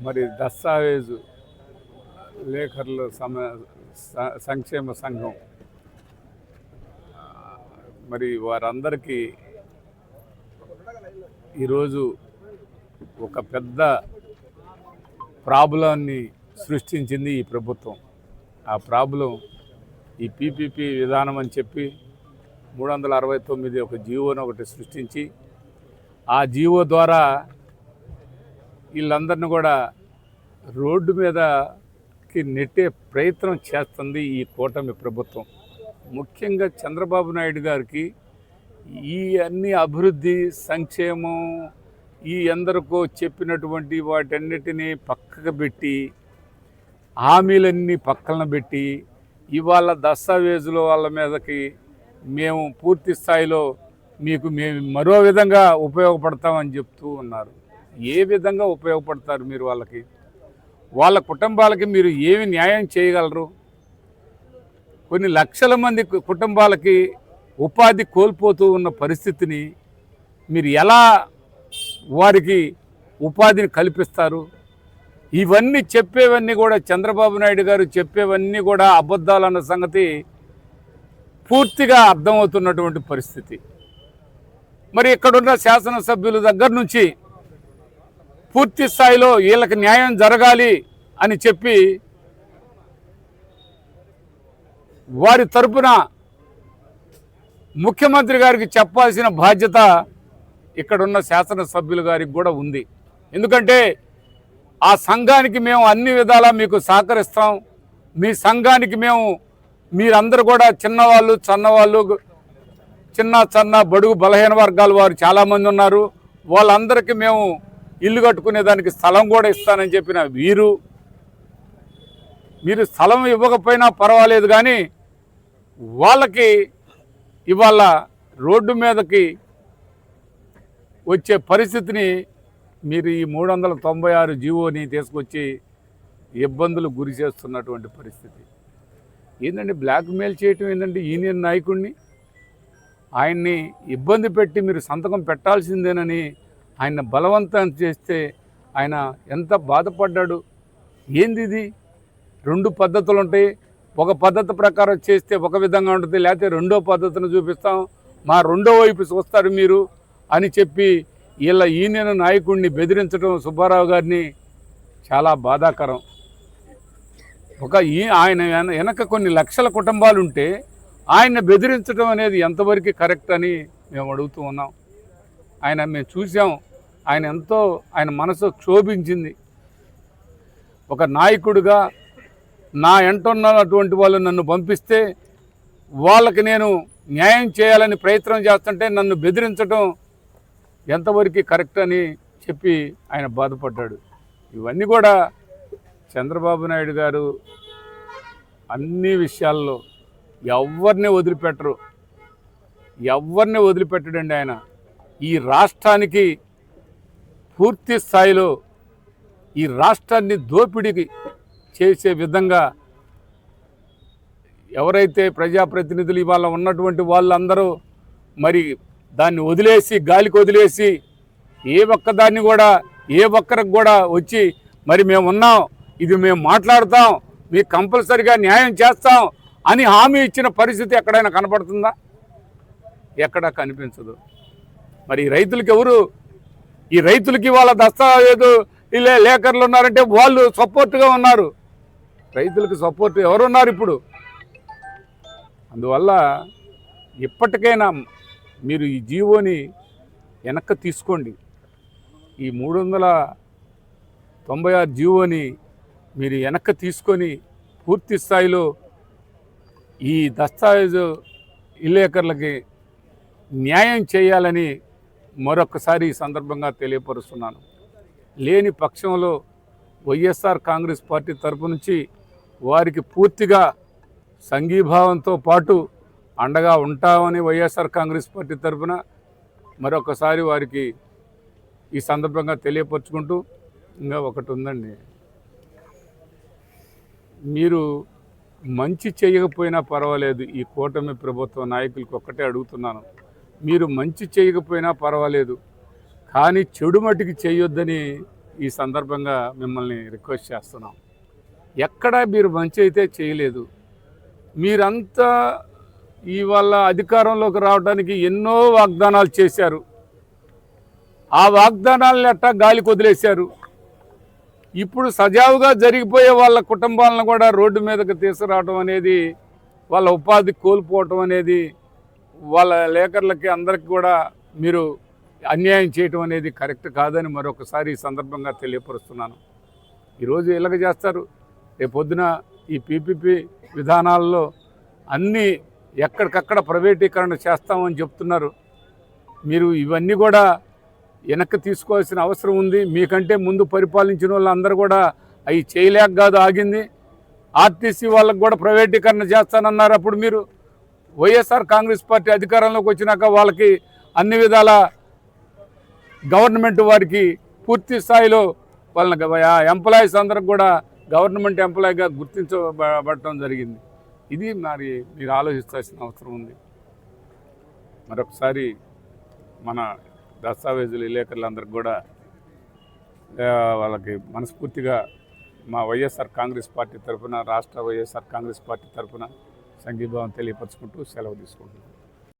మరి దస్తావేజు లేఖర్ల సంక్షేమ సంఘం మరి వారందరికీ ఈరోజు ఒక పెద్ద ప్రాబ్లాన్ని సృష్టించింది ఈ ప్రభుత్వం. ఆ ప్రాబ్లం ఈ పీపీపీ విధానం అని చెప్పి 369 ఒక జీవోను ఒకటి సృష్టించి ఆ జీవో ద్వారా వీళ్ళందరినీ కూడా రోడ్డు మీదకి నెట్టే ప్రయత్నం చేస్తుంది ఈ కూటమి ప్రభుత్వం. ముఖ్యంగా చంద్రబాబు నాయుడు గారికి ఈ అన్ని అభివృద్ధి సంక్షేమం ఈ ఎందరికో చెప్పినటువంటి వాటన్నిటినీ పక్కకు పెట్టి హామీలన్నీ పక్కన పెట్టి ఇవాళ దస్తావేజుల వాళ్ళ మీదకి మేము పూర్తి స్థాయిలో మేము మరో విధంగా ఉపయోగపడతామని చెప్తూ ఉన్నారు. ఏ విధంగా ఉపయోగపడతారు మీరు? వాళ్ళ కుటుంబాలకి మీరు ఏమి న్యాయం చేయగలరు? కొన్ని లక్షల మంది కుటుంబాలకి ఉపాధి కోల్పోతూ ఉన్న పరిస్థితిని మీరు ఎలా వారికి ఉపాధిని కల్పిస్తారు? ఇవన్నీ చెప్పేవన్నీ కూడా చంద్రబాబు నాయుడు గారు చెప్పేవన్నీ కూడా అబద్ధాలన్న సంగతి పూర్తిగా అర్థమవుతున్నటువంటి పరిస్థితి. మరి ఇక్కడున్న శాసనసభ్యుల దగ్గర నుంచి పూర్తి స్థాయిలో వీళ్ళకి న్యాయం జరగాలి అని చెప్పి వారి తరపున ముఖ్యమంత్రి గారికి చెప్పాల్సిన బాధ్యత ఇక్కడున్న శాసనసభ్యుల గారికి కూడా ఉంది. ఎందుకంటే ఆ సంఘానికి మేము అన్ని విధాలా మీకు సహకరిస్తాం, మీ సంఘానికి మీరందరూ కూడా చిన్నవాళ్ళు చిన్నవాళ్ళు చిన్న బడుగు బలహీన వర్గాల వారు చాలామంది ఉన్నారు, వాళ్ళందరికీ మేము ఇల్లు కట్టుకునేదానికి స్థలం కూడా ఇస్తానని చెప్పిన మీరు స్థలం ఇవ్వకపోయినా పర్వాలేదు, కానీ వాళ్ళకి ఇవాళ రోడ్డు మీదకి వచ్చే పరిస్థితిని మీరు ఈ 396 జీవోని తీసుకొచ్చి ఇబ్బందులు గురి చేస్తున్నటువంటి పరిస్థితి ఏంటంటే బ్లాక్మెయిల్ చేయటం ఏంటంటే యూనియన్ నాయకుడిని ఆయన్ని ఇబ్బంది పెట్టి మీరు సంతకం పెట్టాల్సిందేనని ఆయన బలవంతం చేస్తే ఆయన ఎంత బాధపడ్డాడు. ఏంది ఇది? 2 పద్ధతులు ఉంటాయి, ఒక పద్ధతి ప్రకారం చేస్తే ఒక విధంగా ఉంటుంది, లేకపోతే రెండో పద్ధతిని చూపిస్తాం, మా రెండో వైపు చూస్తారు మీరు అని చెప్పి వీళ్ళ యూనియన్ నాయకుడిని బెదిరించడం సుబ్బారావు గారిని చాలా బాధాకరం. ఆయన వెనక కొన్ని లక్షల కుటుంబాలు ఉంటే ఆయన బెదిరించడం అనేది ఎంతవరకు కరెక్ట్ అని మేము అడుగుతూ ఉన్నాం. మేము చూసాం, ఆయన మనసు క్షోభించింది. ఒక నాయకుడిగా నా ఎంటున్నటువంటి వాళ్ళు నన్ను పంపిస్తే వాళ్ళకి నేను న్యాయం చేయాలని ప్రయత్నం చేస్తుంటే నన్ను బెదిరించడం ఎంతవరకు కరెక్ట్ అని చెప్పి ఆయన బాధపడ్డాడు. ఇవన్నీ కూడా చంద్రబాబు నాయుడు గారు అన్ని విషయాల్లో ఎవరిని వదిలిపెట్టడండి. ఆయన ఈ రాష్ట్రానికి పూర్తి స్థాయిలో ఈ రాష్ట్రాన్ని దోపిడీకి చేసే విధంగా ఎవరైతే ప్రజాప్రతినిధులు ఇవాళ ఉన్నటువంటి వాళ్ళందరూ మరి దాన్ని వదిలేసి గాలికి వదిలేసి ఏ ఒక్కరికి కూడా వచ్చి మరి మేము ఉన్నాం, ఇది మేము మాట్లాడతాం, మీకు కంపల్సరిగా న్యాయం చేస్తాం అని హామీ ఇచ్చిన పరిస్థితి ఎక్కడైనా కనపడుతుందా? ఎక్కడా కనిపించదు. మరి ఈ రైతులకి వాళ్ళ దస్తావేజు లేఖర్లు ఉన్నారంటే వాళ్ళు సపోర్ట్గా ఉన్నారు. రైతులకు సపోర్ట్ ఎవరున్నారు ఇప్పుడు? అందువల్ల ఇప్పటికైనా మీరు ఈ జీవోని వెనక్కి తీసుకోండి. ఈ 396 జీవోని మీరు వెనక్కి తీసుకొని పూర్తి స్థాయిలో ఈ దస్తావేజు విలేకరులకి న్యాయం చేయాలని మరొకసారి ఈ సందర్భంగా తెలియపరుస్తున్నాను. లేని పక్షంలో వైఎస్ఆర్ కాంగ్రెస్ పార్టీ తరపు నుంచి వారికి పూర్తిగా సంఘీభావంతో పాటు అండగా ఉంటామని వైఎస్ఆర్ కాంగ్రెస్ పార్టీ తరఫున మరొకసారి వారికి ఈ సందర్భంగా తెలియపరుచుకుంటూ, ఇంకా ఒకటి ఉందండి, మీరు మంచి చేయకపోయినా పర్వాలేదు, ఈ కూటమి ప్రభుత్వ నాయకులకు ఒక్కటే అడుగుతున్నాను, మీరు మంచి చేయకపోయినా పర్వాలేదు, కానీ చెడు మట్టుకు చేయొద్దని ఈ సందర్భంగా మిమ్మల్ని రిక్వెస్ట్ చేస్తున్నాం. ఎక్కడా మీరు మంచి అయితే చేయలేదు. మీరంతా ఇవాళ అధికారంలోకి రావడానికి ఎన్నో వాగ్దానాలు చేశారు. ఆ వాగ్దానాలను ఎట్టా గాలికి వదిలేశారు. ఇప్పుడు సజావుగా జరిగిపోయే వాళ్ళ కుటుంబాలను కూడా రోడ్డు మీదకి తీసుకురావడం అనేది, వాళ్ళ ఉపాధి కోల్పోవటం అనేది, వాళ్ళ లేఖర్లకి అందరికి కూడా మీరు అన్యాయం చేయటం అనేది కరెక్ట్ కాదని మరొకసారి ఈ సందర్భంగా తెలియపరుస్తున్నాను. ఈరోజు ఇలాగ చేస్తారు, రేపొద్దున ఈ పీపీపీ విధానాల్లో అన్నీ ఎక్కడికక్కడ ప్రైవేటీకరణ చేస్తామని చెప్తున్నారు. మీరు ఇవన్నీ కూడా వెనక్కి తీసుకోవాల్సిన అవసరం ఉంది. మీకంటే ముందు పరిపాలించిన వాళ్ళందరూ కూడా అవి చేయలేక కాదు ఆగింది. ఆర్టీసీ వాళ్ళకు కూడా ప్రైవేటీకరణ చేస్తానన్నారు. అప్పుడు మీరు వైఎస్ఆర్ కాంగ్రెస్ పార్టీ అధికారంలోకి వచ్చినాక వాళ్ళకి అన్ని విధాల గవర్నమెంట్ వారికి పూర్తి స్థాయిలో వాళ్ళని ఎంప్లాయీస్ అందరికి కూడా గవర్నమెంట్ ఎంప్లాయీగా గుర్తించబడటం జరిగింది. ఇది మరి మీరు ఆలోచించాల్సిన అవసరం ఉంది. మరొకసారి మన దస్తావేజులు విలేకరులందరికీ కూడా వాళ్ళకి మనస్ఫూర్తిగా మా వైఎస్ఆర్ కాంగ్రెస్ పార్టీ తరఫున, రాష్ట్ర వైఎస్ఆర్ కాంగ్రెస్ పార్టీ తరఫున సంఘీభావం తెలియపరచుకుంటూ సెలవు తీసుకుంటున్నాను.